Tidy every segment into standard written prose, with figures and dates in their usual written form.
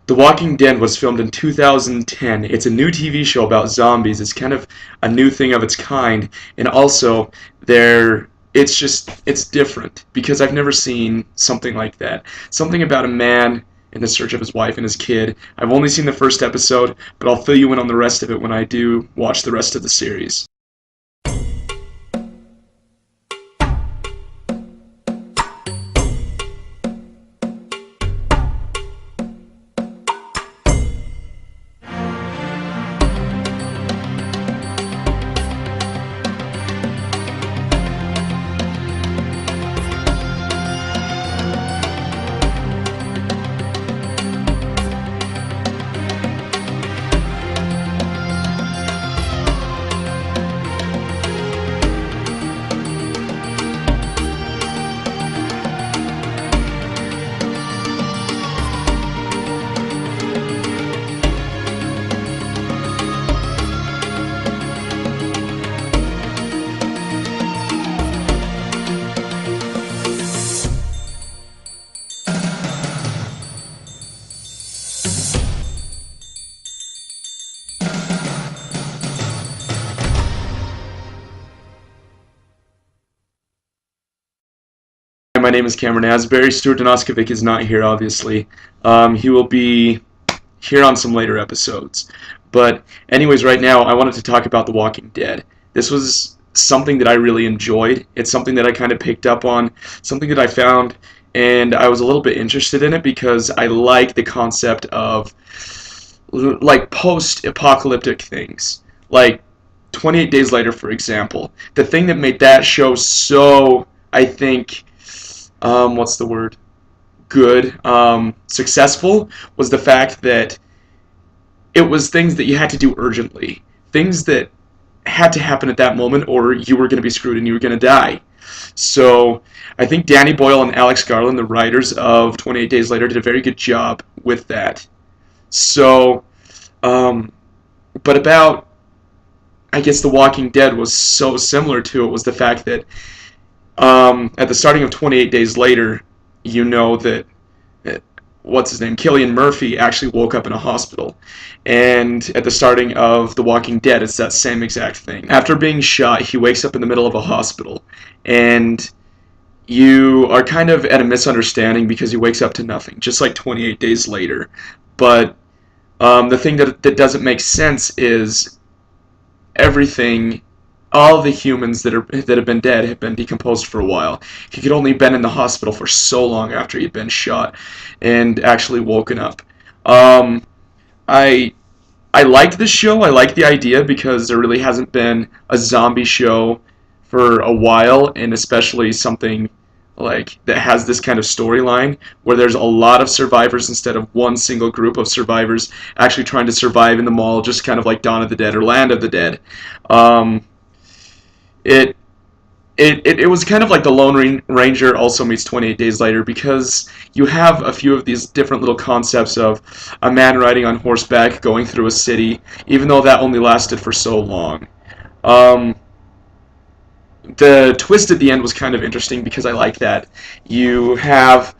The Walking Dead was filmed in 2010. It's a new TV show about zombies. It's kind of a new thing of its kind, and also it's different because I've never seen something like that. Something about a man in the search of his wife and his kid. I've only seen the first episode, but I'll fill you in on the rest of it when I do watch the rest of the series. My name is Cameron Asbury. Stuart Danoskovic is not here, obviously. He will be here on some later episodes. But anyways, right now, I wanted to talk about The Walking Dead. This was something that I really enjoyed. It's something that I kind of picked up on, something that I found, and I was a little bit interested in it because I like the concept of like post-apocalyptic things. Like 28 Days Later, for example. The thing that made that show so, I think, what's the word? Good, successful, was the fact that it was things that you had to do urgently. Things that had to happen at that moment or you were going to be screwed and you were going to die. So I think Danny Boyle and Alex Garland, the writers of 28 Days Later, did a very good job with that. So, but about, I guess The Walking Dead was so similar to it was the fact that at the starting of 28 Days Later, you know that, what's his name, Cillian Murphy actually woke up in a hospital. And at the starting of The Walking Dead, it's that same exact thing. After being shot, he wakes up in the middle of a hospital. And you are kind of at a misunderstanding because he wakes up to nothing, just like 28 Days Later. But the thing that doesn't make sense is everything, all the humans that have been dead have been decomposed for a while. He could only been in the hospital for so long after he'd been shot and actually woken up. I I liked this show. I liked the idea because there really hasn't been a zombie show for a while, and especially something like that has this kind of storyline where there's a lot of survivors instead of one single group of survivors actually trying to survive in the mall, just kind of like Dawn of the Dead or Land of the Dead. Um, it it was kind of like the Lone Ranger also meets 28 Days Later because you have a few of these different little concepts of a man riding on horseback going through a city, even though that only lasted for so long. Um, the twist at the end was kind of interesting because I like that. You have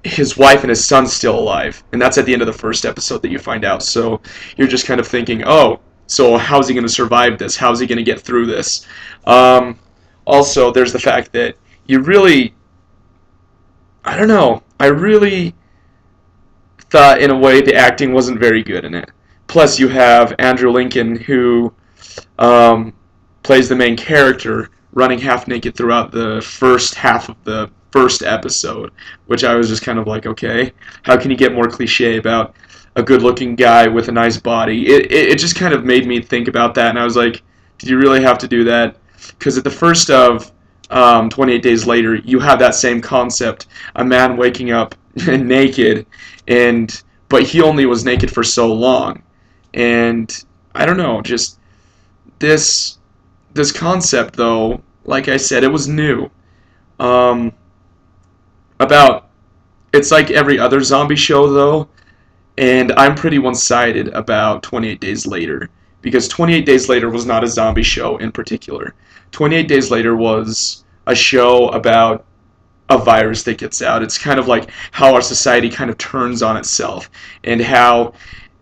his wife and his son still alive, and that's at the end of the first episode that you find out. So you're just kind of thinking, oh, so how's he going to survive this? How's he going to get through this? Um, Also, there's the fact that you really, I don't know, I really thought in a way the acting wasn't very good in it. Plus, you have Andrew Lincoln who um, plays the main character running half naked throughout the first half of the first episode, which I was just kind of like, okay, how can you get more cliche about a good-looking guy with a nice body? It just kind of made me think about that, and I was like, did you really have to do that? Because at the first of 28 Days Later, you have that same concept, a man waking up naked, but he only was naked for so long, and I don't know, just this concept though, like I said, it was new. Um, about it's like every other zombie show though, and I'm pretty one-sided about 28 Days Later because 28 Days Later was not a zombie show in particular. 28 Days Later was a show about a virus that gets out. It's kind of like how our society kind of turns on itself, and how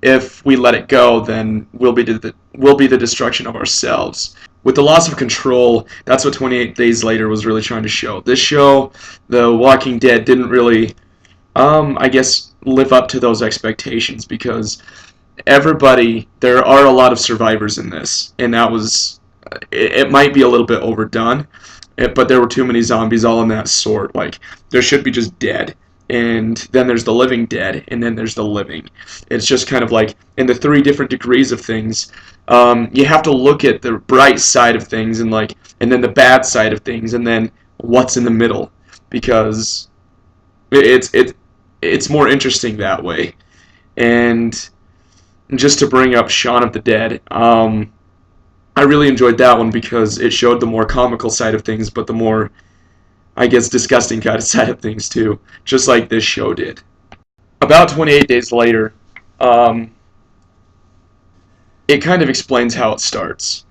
if we let it go, then we'll be the destruction of ourselves. With the loss of control, that's what 28 Days Later was really trying to show. This show, The Walking Dead, didn't really, I guess, live up to those expectations because there are a lot of survivors in this, and that was, it might be a little bit overdone, but there were too many zombies all in that sort. Like, there should be just dead, and then there's the living dead, and then there's the living. It's just kind of like in the three different degrees of things. You have to look at the bright side of things, and then the bad side of things, and then what's in the middle, because it's it, it's more interesting that way. And just to bring up Shaun of the Dead, I really enjoyed that one because it showed the more comical side of things, but the more, I guess, disgusting kind of side of things too, just like this show did. About 28 Days Later, um, it kind of explains how it starts.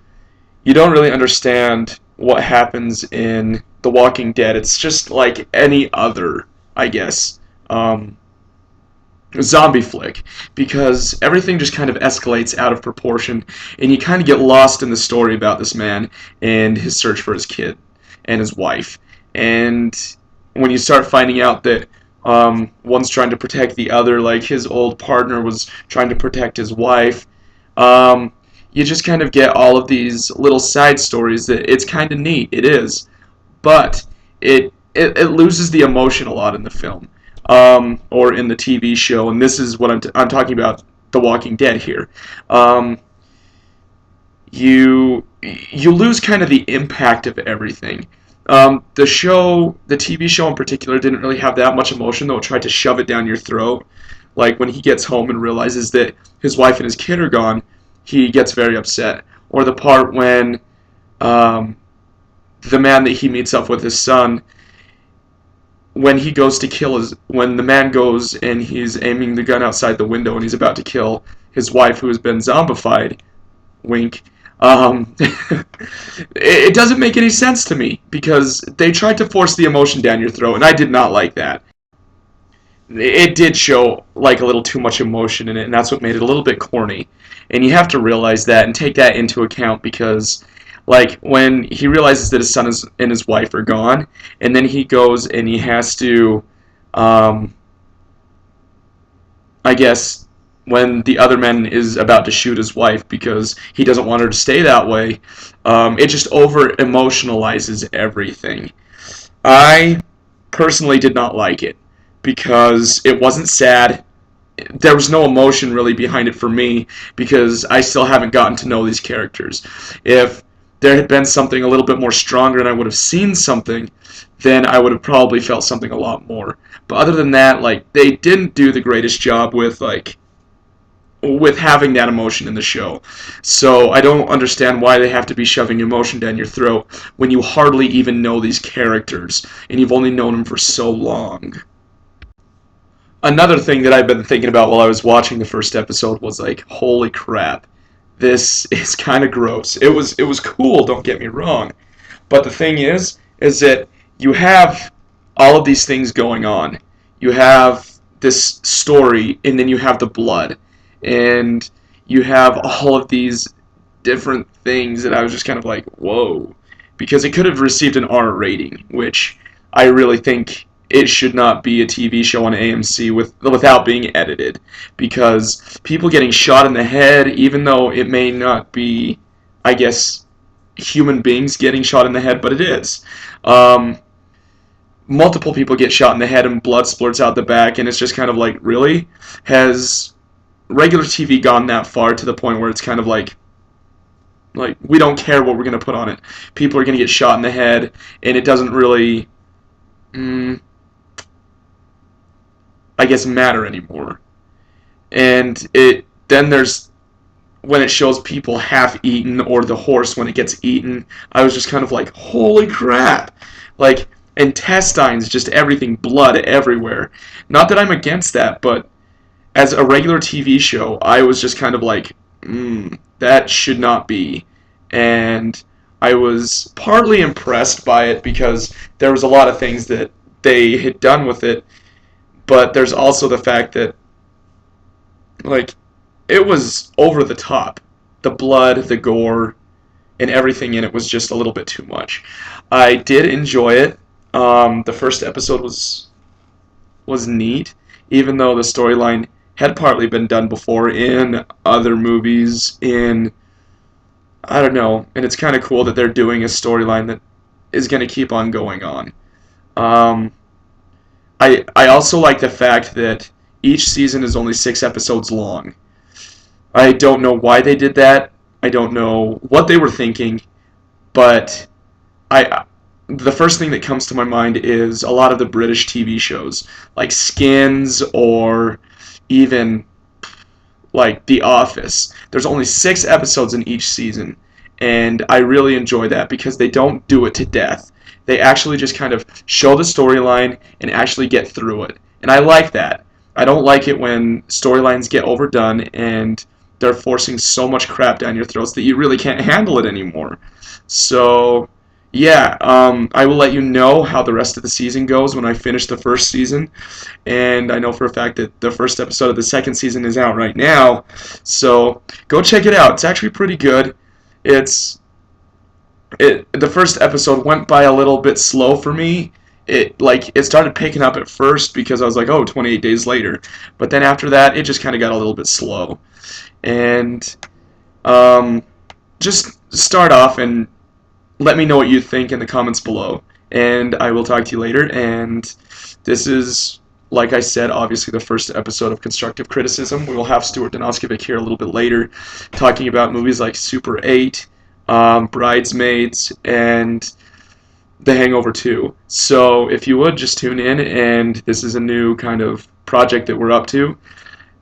You don't really understand what happens in The Walking Dead. It's just like any other, I guess, um, zombie flick, because everything just kind of escalates out of proportion, and you kind of get lost in the story about this man and his search for his kid and his wife. And when you start finding out that one's trying to protect the other, like his old partner was trying to protect his wife, you just kind of get all of these little side stories that it's kind of neat. It is, but it loses the emotion a lot in the film, or in the TV show, and this is what I'm talking about, The Walking Dead here. Um, you lose kind of the impact of everything. The TV show in particular, didn't really have that much emotion, though it tried to shove it down your throat. Like when he gets home and realizes that his wife and his kid are gone, he gets very upset. Or the part when um, the man that he meets up with, his son, when the man goes and he's aiming the gun outside the window and he's about to kill his wife who has been zombified, wink, it doesn't make any sense to me because they tried to force the emotion down your throat, and I did not like that. It did show like a little too much emotion in it, and that's what made it a little bit corny. And you have to realize that and take that into account because, like, when he realizes that his son and his wife are gone, and then he goes and he has to, um, I guess, when the other man is about to shoot his wife because he doesn't want her to stay that way, it just over emotionalizes everything. I personally did not like it because it wasn't sad. There was no emotion really behind it for me because I still haven't gotten to know these characters. If there had been something a little bit more stronger and I would have seen something, then I would have probably felt something a lot more. But other than that, like, they didn't do the greatest job with having that emotion in the show. So I don't understand why they have to be shoving emotion down your throat when you hardly even know these characters and you've only known them for so long. Another thing that I've been thinking about while I was watching the first episode was like, holy crap, this is kind of gross. It was cool, don't get me wrong, but the thing is that you have all of these things going on. You have this story, and then you have the blood, and you have all of these different things that I was just kind of like, whoa, because it could have received an R rating, which I really think it should not be a TV show on AMC without being edited, because people getting shot in the head, even though it may not be, I guess, human beings getting shot in the head, but it is. Um, Multiple people get shot in the head and blood splurts out the back, and it's just kind of like, really? Has regular TV gone that far to the point where it's kind of like we don't care what we're going to put on it? People are going to get shot in the head, and it doesn't really, mm, I guess, matter anymore. And it then there's when it shows people half eaten or the horse when it gets eaten, I was just kind of like, holy crap! Like, intestines, just everything, blood everywhere. Not that I'm against that, but as a regular TV show, I was just kind of like, that should not be. And I was partly impressed by it because there was a lot of things that they had done with it, but there's also the fact that like it was over the top. The blood, the gore, and everything in it was just a little bit too much. I did enjoy it. The first episode was neat, even though the storyline had partly been done before in other movies. In I don't know, and it's kind of cool that they're doing a storyline that is going to keep on going on. Um, I also like the fact that each season is only 6 episodes long. I don't know why they did that. I don't know what they were thinking, but I the first thing that comes to my mind is a lot of the British TV shows, like Skins or even like The Office. There's only 6 episodes in each season, and I really enjoy that because they don't do it to death. They actually just kind of show the storyline and actually get through it. And I like that. I don't like it when storylines get overdone and they're forcing so much crap down your throats that you really can't handle it anymore. So, yeah, I will let you know how the rest of the season goes when I finish the first season. And I know for a fact that the first episode of the second season is out right now. So go check it out. It's actually pretty good. It's the first episode went by a little bit slow for me. It started picking up at first because I was like, oh, 28 days later. But then after that, it just kind of got a little bit slow. And um, just start off and let me know what you think in the comments below. And I will talk to you later. And this is, like I said, obviously the first episode of Constructive Criticism. We will have Stuart Danoskovic here a little bit later talking about movies like Super 8, Bridesmaids, and The Hangover 2. So if you would, just tune in, and this is a new kind of project that we're up to.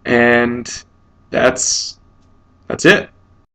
And that's it.